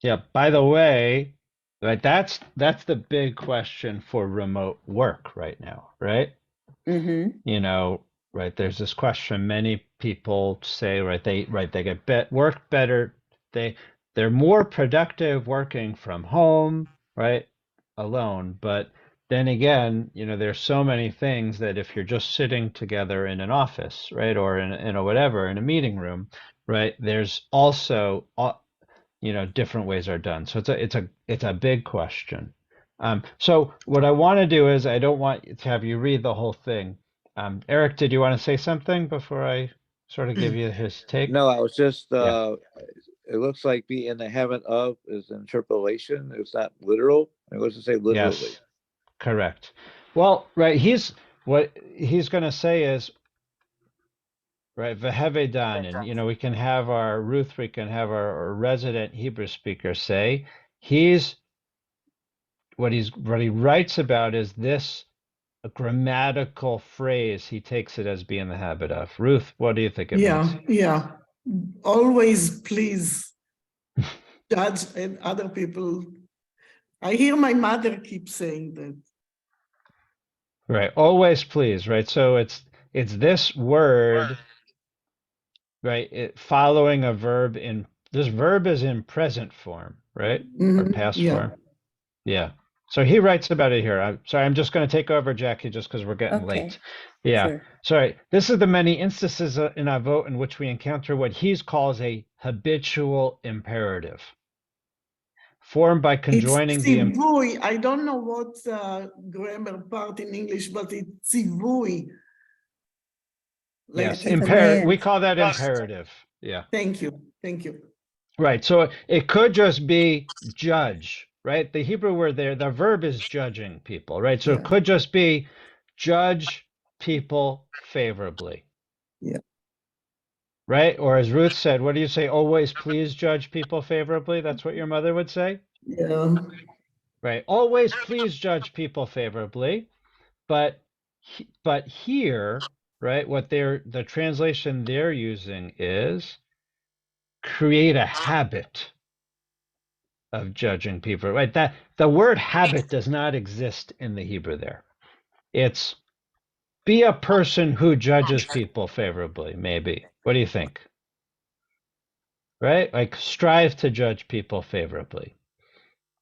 Yeah, by the way, right, that's the big question for remote work right now, right? Right, there's this question many people say, right, they get work better, they're more productive working from home, right, alone, but then again, there's so many things that if you're just sitting together in an office, right, or in a whatever, in a meeting room, right, there's also different ways are done. So it's a big question. So what I want to do is, I don't want to have you read the whole thing. Eric, did you want to say something before I sort of give you his take? No, I was just, Yeah. it looks like be in the habit of is interpolation. It's not literal. What does it say literally? Yes, correct. Well, right, what he's going to say is, right, Vehevedan, and we can have we can have our resident Hebrew speaker say, what he writes about is this a grammatical phrase. He takes it as being the habit of. Ruth, what do you think it means? Yeah. Always please judge and other people. I hear my mother keep saying that. Right. Always please, right? So it's this word, right? Following a verb this verb is in present form, right? Or past form. Yeah. So he writes about it here. I'm sorry, I'm just going to take over, Jackie, just because we're getting late. Yeah. Sure. Sorry. This is the many instances in Avot in which we encounter what he calls a habitual imperative, formed by conjoining it's tzivui. I don't know what grammar part in English, but it's tzivui. Yes, we call that imperative. Yeah. Thank you. Right. So it could just be judge, right? The Hebrew word there, the verb is judging people, right? So it could just be judge people favorably. Yeah. Right? Or as Ruth said, what do you say? Always please judge people favorably. That's what your mother would say? Yeah. Right. Always please judge people favorably. But here, right? The translation they're using is create a habit of judging people, right? That the word habit does not exist in the Hebrew there. It's be a person who judges people favorably, maybe. What do you think? Right? Like strive to judge people favorably.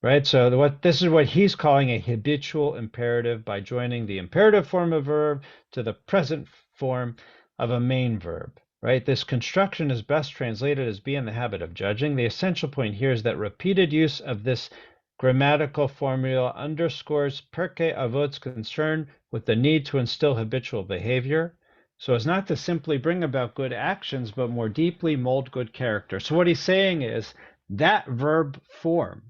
Right? So this is what he's calling a habitual imperative by joining the imperative form of verb to the present form of a main verb. Right? This construction is best translated as be in the habit of judging. The essential point here is that repeated use of this grammatical formula underscores Pirkei Avot's concern with the need to instill habitual behavior, so as not to simply bring about good actions, but more deeply mold good character. So what he's saying is that verb form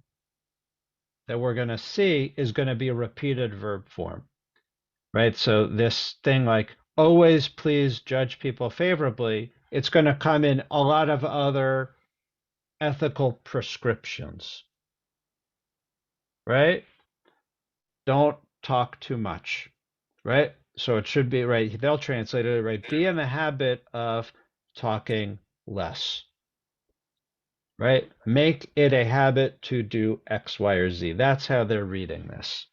that we're going to see is going to be a repeated verb form, right? So this thing like always please judge people favorably, it's going to come in a lot of other ethical prescriptions, right? Don't talk too much, right? So it should be, right, they'll translate it, right? Be in the habit of talking less, right? Make it a habit to do X, Y, or Z. That's how they're reading this.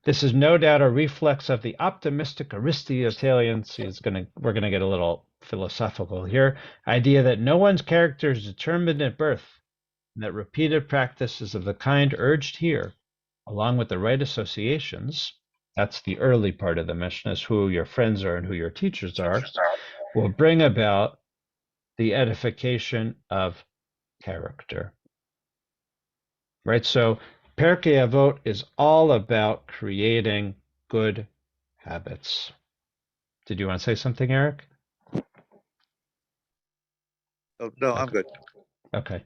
This is no doubt a reflex of the optimistic Aristotelian, we're gonna get a little philosophical here, idea that no one's character is determined at birth, and that repeated practices of the kind urged here, along with the right associations, that's the early part of the Mishnah, is who your friends are and who your teachers are, will bring about the edification of character. Right? So Pirkei Avot is all about creating good habits. Did you want to say something, Eric? Oh, no, I'm good. Okay.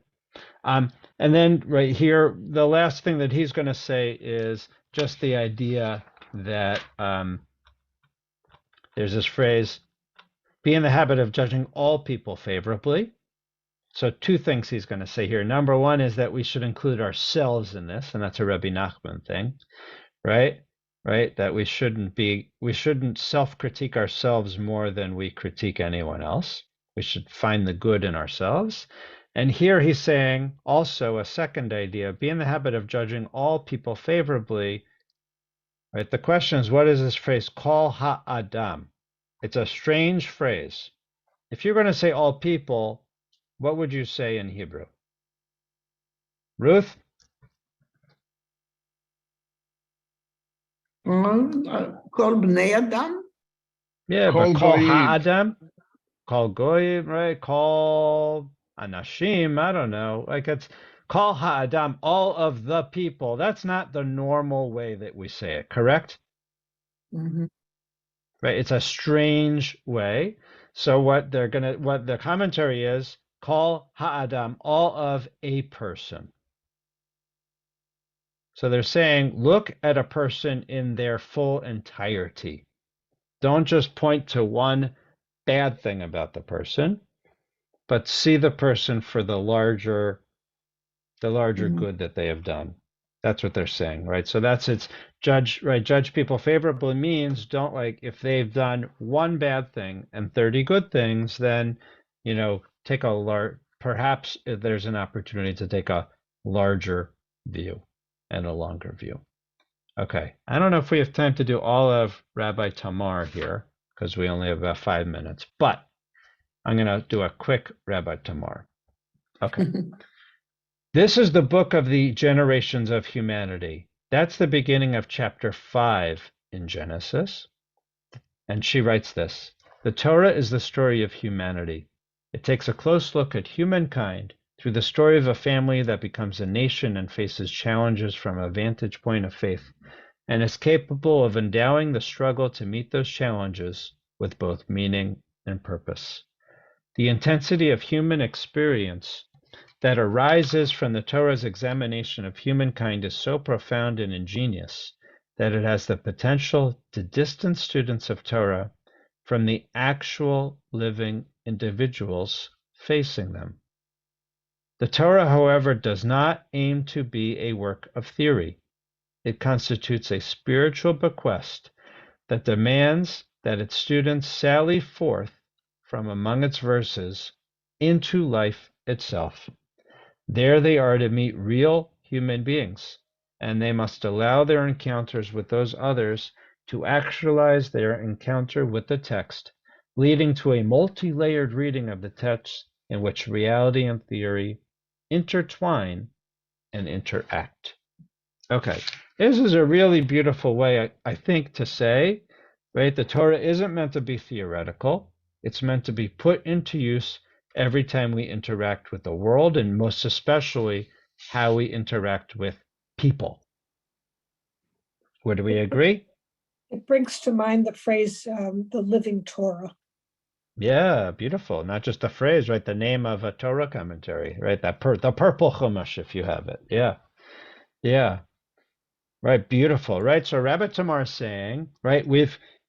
And then right here, the last thing that he's going to say is just the idea that there's this phrase, be in the habit of judging all people favorably. So two things he's going to say here. Number one is that we should include ourselves in this, and that's a Rabbi Nachman thing, right? Right? That we shouldn't self-critique ourselves more than we critique anyone else. We should find the good in ourselves. And here he's saying also a second idea, be in the habit of judging all people favorably. Right? The question is, what is this phrase, kol ha'adam? It's a strange phrase. If you're going to say all people, what would you say in Hebrew? Ruth? Kol bnei Adam? Yeah, Kol but kol goyim. ha'adam? Kol goyim, right? Kol anashim, I don't know. Like it's kol ha'adam, all of the people. That's not the normal way that we say it, correct? Mhm. Right? It's a strange way. So what the commentary is, kol ha'adam, all of a person. So they're saying, look at a person in their full entirety. Don't just point to one bad thing about the person, but see the person for the larger good that they have done. That's what they're saying, right? So that's judge people favorably means don't if they've done one bad thing and 30 good things, then take perhaps there's an opportunity to take a larger view and a longer view. Okay, I don't know if we have time to do all of Rabbi Tamar here because we only have about 5 minutes, but I'm going to do a quick Rabbi Tamar. Okay. This is the book of the generations of humanity. That's the beginning of chapter 5 in Genesis. And she writes this, the Torah is the story of humanity. It takes a close look at humankind through the story of a family that becomes a nation and faces challenges from a vantage point of faith, and is capable of endowing the struggle to meet those challenges with both meaning and purpose. The intensity of human experience that arises from the Torah's examination of humankind is so profound and ingenious that it has the potential to distance students of Torah from the actual living individuals facing them. The Torah, however, does not aim to be a work of theory. It constitutes a spiritual bequest that demands that its students sally forth from among its verses into life itself. There they are to meet real human beings, and they must allow their encounters with those others to actualize their encounter with the text, leading to a multi-layered reading of the text in which reality and theory intertwine and interact. Okay, this is a really beautiful way, I think, to say, right? The Torah isn't meant to be theoretical. It's meant to be put into use every time we interact with the world, and most especially how we interact with people. Would we agree? It brings to mind the phrase, the living Torah. Yeah, beautiful. Not just a phrase, right? The name of a Torah commentary, right? The purple chumash, if you have it. Yeah, yeah. Right, beautiful, right? So Rabbi Tamar is saying, right,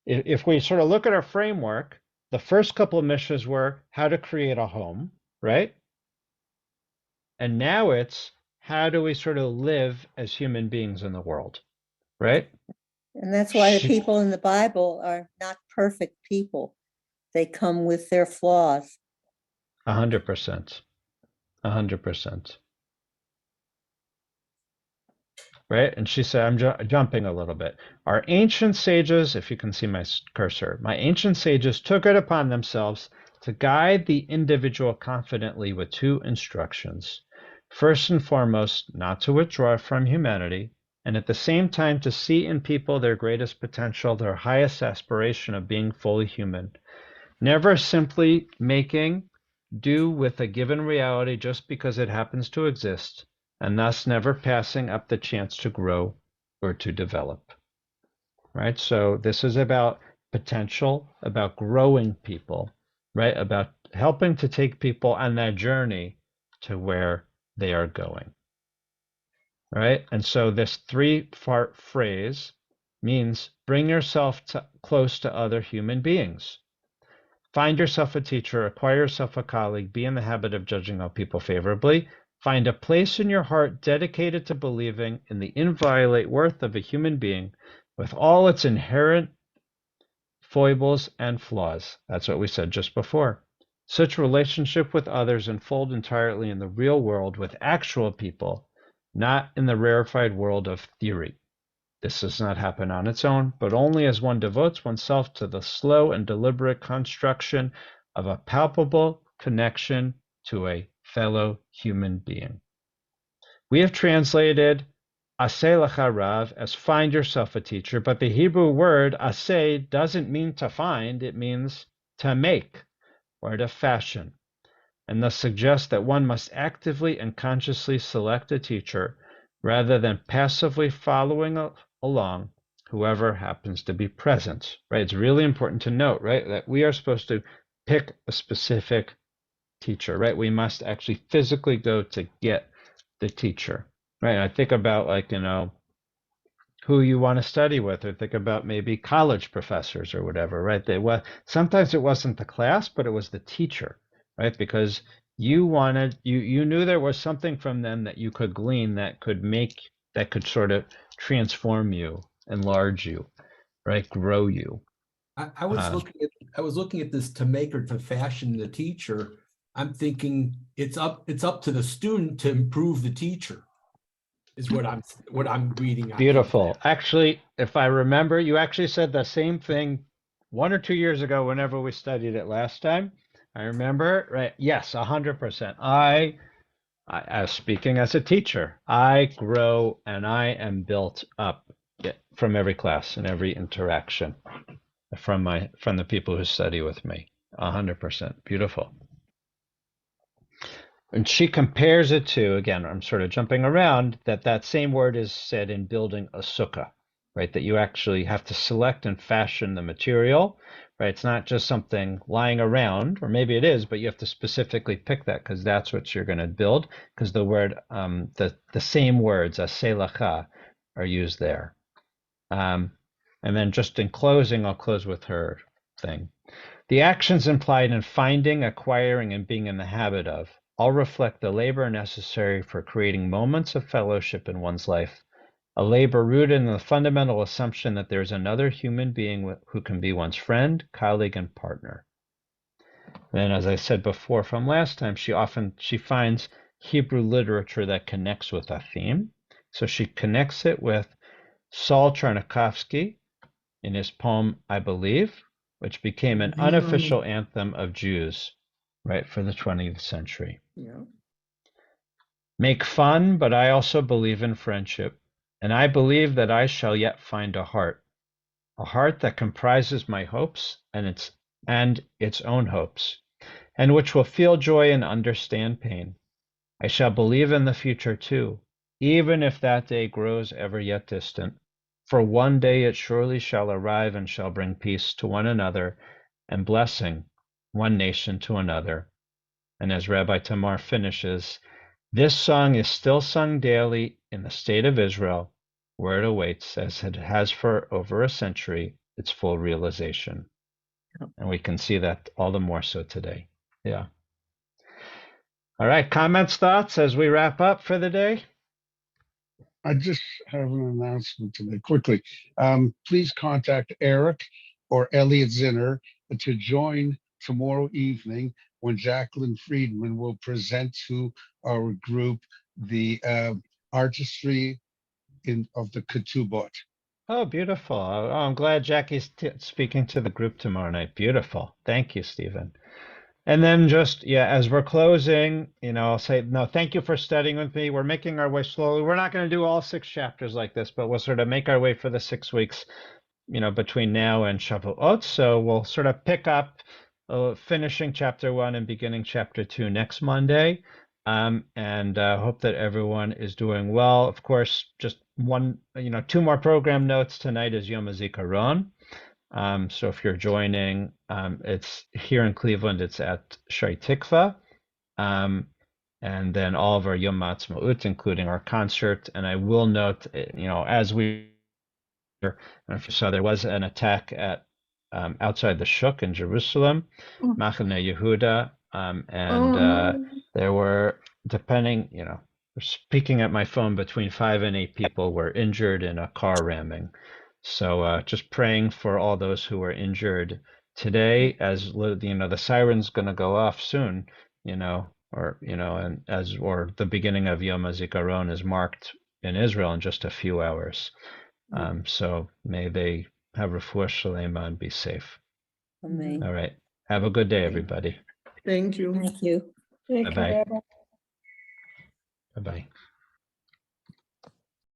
if we sort of look at our framework, the first couple of missions were how to create a home, right? And now it's how do we sort of live as human beings in the world, right? And that's why the people in the Bible are not perfect people. They come with their flaws. 100%. 100%. Right? And she said, I'm jumping a little bit. Our ancient sages, if you can see my cursor, my ancient sages took it upon themselves to guide the individual confidently with two instructions. First and foremost, not to withdraw from humanity, and at the same time to see in people their greatest potential, their highest aspiration of being fully human. Never simply making do with a given reality just because it happens to exist, and thus never passing up the chance to grow or to develop. Right? So this is about potential, about growing people, right? About helping to take people on that journey to where they are going. Right? And so this three-part phrase means bring yourself close to other human beings. Find yourself a teacher, acquire yourself a colleague, be in the habit of judging all people favorably. Find a place in your heart dedicated to believing in the inviolate worth of a human being with all its inherent foibles and flaws. That's what we said just before. Such relationship with others unfold entirely in the real world with actual people, not in the rarefied world of theory. This does not happen on its own, but only as one devotes oneself to the slow and deliberate construction of a palpable connection to a fellow human being. We have translated aseh lecha rav as find yourself a teacher, but the Hebrew word aseh doesn't mean to find, it means to make or to fashion, and thus suggests that one must actively and consciously select a teacher rather than passively following along whoever happens to be present, right? It's really important to note, right, that we are supposed to pick a specific teacher, right? We must actually physically go to get the teacher, right? I think about who you want to study with, or think about maybe college professors or whatever, right? Sometimes it wasn't the class, but it was the teacher, right? Because you knew there was something from them that you could glean that could sort of transform you, enlarge you, right? Grow you. I was looking at this to make or to fashion the teacher. I'm thinking it's up to the student to improve the teacher, is what I'm reading. Beautiful. Actually, if I remember, you actually said the same thing 1 or 2 years ago whenever we studied it last time. I remember, right? Yes, 100%. I as speaking as a teacher, I grow and I am built up from every class and every interaction from the people who study with me. 100%. Beautiful. And she compares it to, again, I'm sort of jumping around, that same word is said in building a sukkah, right? That you actually have to select and fashion the material, right? It's not just something lying around, or maybe it is, but you have to specifically pick that because that's what you're going to build, because the word, the same words, aseh lecha, are used there. And then just in closing, I'll close with her thing. The actions implied in finding, acquiring, and being in the habit of all reflect the labor necessary for creating moments of fellowship in one's life a labor rooted in the fundamental assumption that there's another human being who can be one's friend, colleague, and partner. And as I said before from last time, she finds Hebrew literature that connects with a theme. So she connects it with Saul Chernikovsky in his poem, I Believe, which became an unofficial anthem of Jews, right, for the 20th century. Yeah. Make fun, but I also believe in friendship, and I believe that I shall yet find a heart that comprises my hopes and its own hopes, and which will feel joy and understand pain. I shall believe in the future too, even if that day grows ever yet distant. For one day it surely shall arrive and shall bring peace to one another and blessing one nation to another. And as Rabbi Tamar finishes, this song is still sung daily in the state of Israel, where it awaits, as it has for over a century, its full realization. And we can see that all the more so today. Yeah. All right, comments, thoughts as we wrap up for the day? I just have an announcement to make quickly. Please contact Eric or Elliot Zinner to join tomorrow evening when Jacqueline Friedman will present to our group the artistry of the Ketubot. Oh, beautiful. Oh, I'm glad Jackie's speaking to the group tomorrow night. Beautiful. Thank you, Stephen. And then just, yeah, as we're closing, I'll say, no, thank you for studying with me. We're making our way slowly. We're not going to do all 6 chapters like this, but we'll sort of make our way for the 6 weeks, between now and Shavuot. So we'll sort of pick up finishing chapter 1 and beginning chapter 2 next Monday. And hope that everyone is doing well. Of course, just 2 more program notes. Tonight is Yom HaZikaron. So if you're joining, it's here in Cleveland, it's at Shai Tikva. And then all of our Yom Ha'atzmaut, including our concert. And I will note, as we, I don't know if you saw, there was an attack at outside the Shuk in Jerusalem, Machane Yehuda, and there were, depending, speaking at my phone, between 5 and 8 people were injured in a car ramming. So just praying for all those who were injured today, as the siren's going to go off soon, and the beginning of Yom HaZikaron is marked in Israel in just a few hours. So may they have refuah shalema and be safe. Amen. All right. Have a good day, everybody. Thank you. Thank you. Thank you, Bye-bye. Rabbi. Bye-bye.